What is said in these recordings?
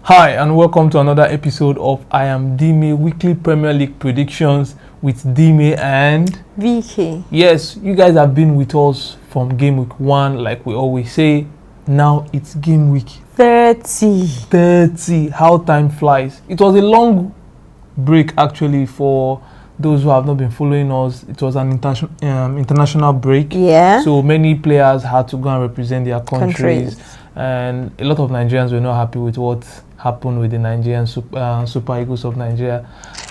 Hi and welcome to another episode of I Am Dime Weekly Premier League Predictions with Dime and VK. Yes, you guys have been with us from game week 1 like we always say. Now it's game week 30. How time flies. It was a long break actually for those who have not been following us. It was an international break. Yeah. So many players had to go and represent their countries. And a lot of Nigerians were not happy with what happened with the Nigerian Super Eagles of Nigeria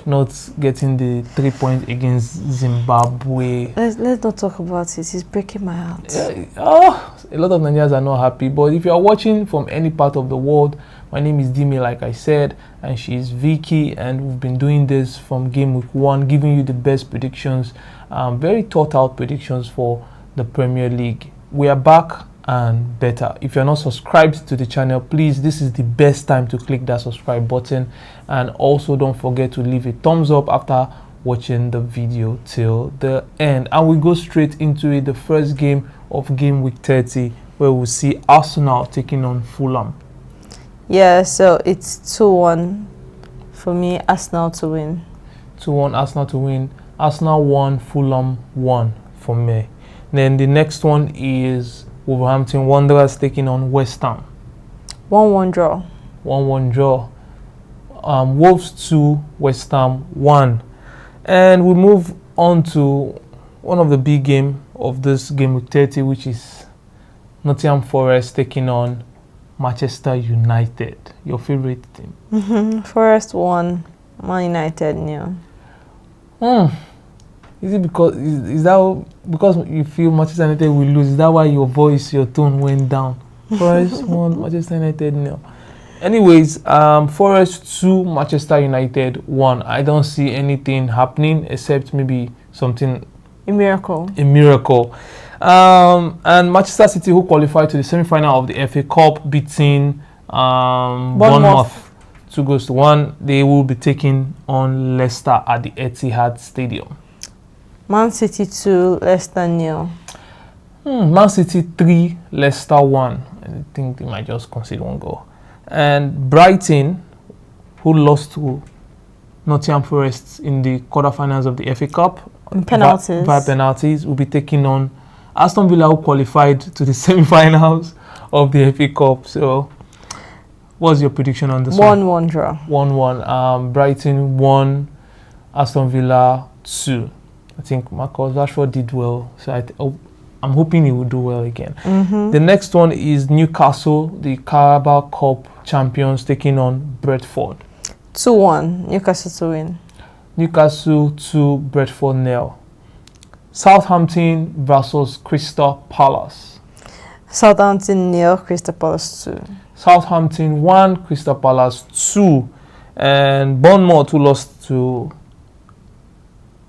not getting the 3 points against Zimbabwe. Let's not talk about it. It's breaking my heart. A lot of Nigerians are not happy. But if you are watching from any part of the world, my name is Dime, like I said, and she's Vicky, and we've been doing this from game week 1, giving you the best predictions, very thought out predictions for the Premier League. We are back and better. If you're not subscribed to the channel, please, this is the best time to click that subscribe button, and also don't forget to leave a thumbs up after watching the video till the end. And we go straight into it, the first game of game week 30, where we'll see Arsenal taking on Fulham. Yeah, so it's 2-1 for me. Arsenal to win. 2-1 Arsenal to win. Arsenal 1, Fulham 1 for me. Then the next one is Wolverhampton Wanderers taking on West Ham. 1-1 draw. 1-1 draw. Wolves 2, West Ham 1. And we move on to one of the big game of this game week 30, which is Nottingham Forest taking on Manchester United. Your favorite team? Forest 1, Man United 0. Is it because is that because you feel Manchester United will lose? Is that why your voice, your tone went down? Forest 1, Manchester United 0. Anyways, Forest 2, Manchester United 1. I don't see anything happening except maybe something. A miracle. And Manchester City, who qualified to the semi-final of the FA Cup, beating Bournemouth 2-1. They will be taking on Leicester at the Etihad Stadium. Man City 2, Leicester 0. Man City 3, Leicester 1. I think they might just concede one goal. And Brighton, who lost to Nottingham Forest in the quarterfinals of the FA Cup, Penalties. By penalties, will be taking on Aston Villa, who qualified to the semi-finals of the FA Cup. So, what's your prediction on this one? 1-1 draw. 1-1. Brighton 1, Aston Villa 2. I think Marcus Rashford did well, so I'm hoping he will do well again. The next one is Newcastle, the Carabao Cup champions, taking on Brentford. 2-1, Newcastle to win. Newcastle 2, Brentford 0. Southampton versus Crystal Palace. Southampton 0, Crystal Palace 2. Southampton 1, Crystal Palace 2. And Bournemouth, who lost to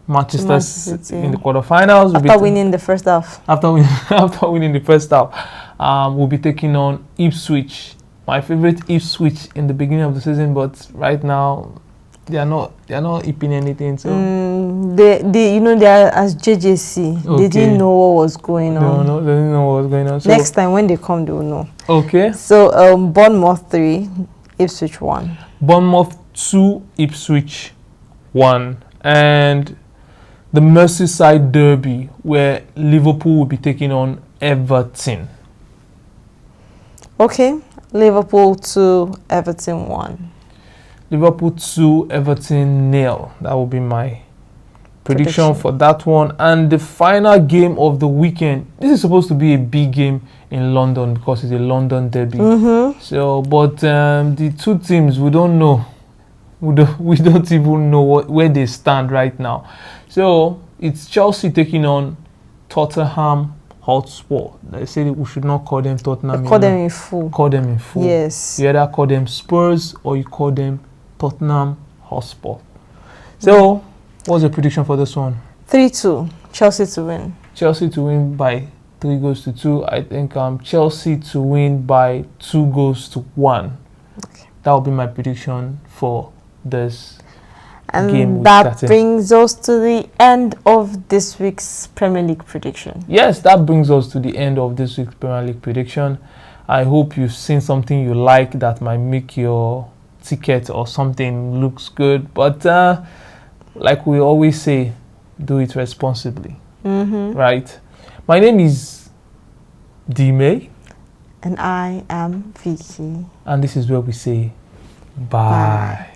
Manchester City in the quarterfinals. After winning the first half. After winning the first half, we'll be taking on Ipswich. My favorite Ipswich in the beginning of the season, but right now they are not ipping anything. So they are as JJC. Okay. They didn't know what was going on. No, they didn't know what was going on. So next time when they come, they will know. Okay. So Bournemouth 3, Ipswich 1. Bournemouth 2, Ipswich 1, and the Merseyside Derby, where Liverpool will be taking on Everton. Okay, Liverpool 2, Everton 1. Liverpool 2, Everton 0. That will be my prediction for that one. And the final game of the weekend. This is supposed to be a big game in London because it's a London derby. So, but the two teams, we don't know. We don't even know where they stand right now. So it's Chelsea taking on Tottenham Hotspur. They say we should not call them Tottenham. Call them in full. Call them in full. Yes. You either call them Spurs or you call them Tottenham Hotspur. So what's the prediction for this one? 3-2. Chelsea to win. Chelsea to win by 3-2. I think Chelsea to win by 2-1. Okay. That will be my prediction for this and game. And that brings us to the end of this week's Premier League prediction. Yes, that brings us to the end of this week's Premier League prediction. I hope you've seen something you like that might make your ticket or something looks good. But like we always say, do it responsibly, right? My name is Dime, And I am Vicky. and this is where we say bye. Bye.